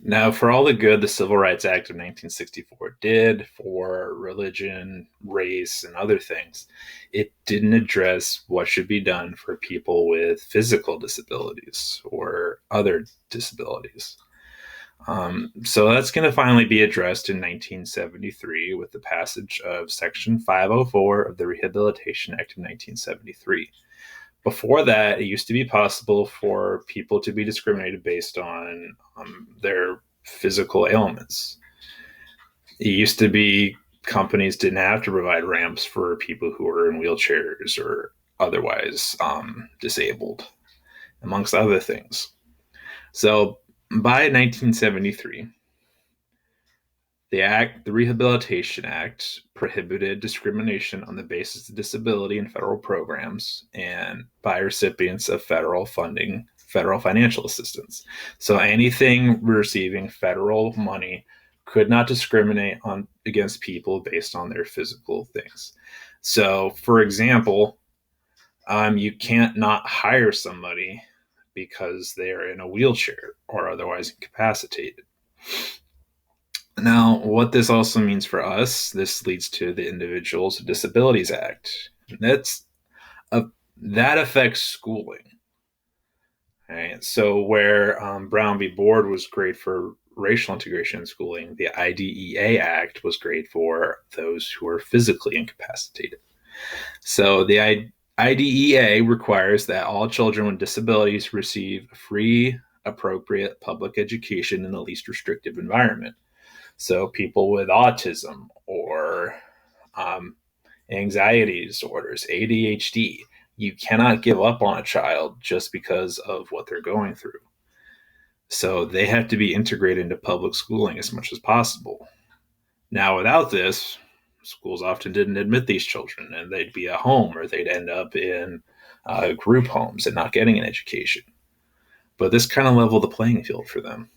Now, for all the good the Civil Rights Act of 1964 did for religion, race, and other things, it didn't address what should be done for people with physical disabilities or other disabilities. So that's going to finally be addressed in 1973 with the passage of Section 504 of the Rehabilitation Act of 1973. Before that, it used to be possible for people to be discriminated based on their physical ailments. It used to be companies didn't have to provide ramps for people who were in wheelchairs or otherwise disabled, amongst other things. So by 1973, the Rehabilitation Act prohibited discrimination on the basis of disability in federal programs and by recipients of federal funding, federal financial assistance. So anything receiving federal money could not discriminate against people based on their physical things. So, for example, you can't not hire somebody because they are in a wheelchair or otherwise incapacitated. Now, what this also means for us, this leads to the Individuals with Disabilities Act. That's a, that affects schooling. Right? So, where Brown v. Board was great for racial integration in schooling, the IDEA Act was great for those who are physically incapacitated. So, the IDEA requires that all children with disabilities receive free, appropriate public education in the least restrictive environment. So people with autism or um, anxiety disorders, ADHD, you cannot give up on a child just because of what they're going through. So they have to be integrated into public schooling as much as possible. Now, without this, schools often didn't admit these children, and they'd be at home or they'd end up in group homes and not getting an education. But this kind of leveled the playing field for them.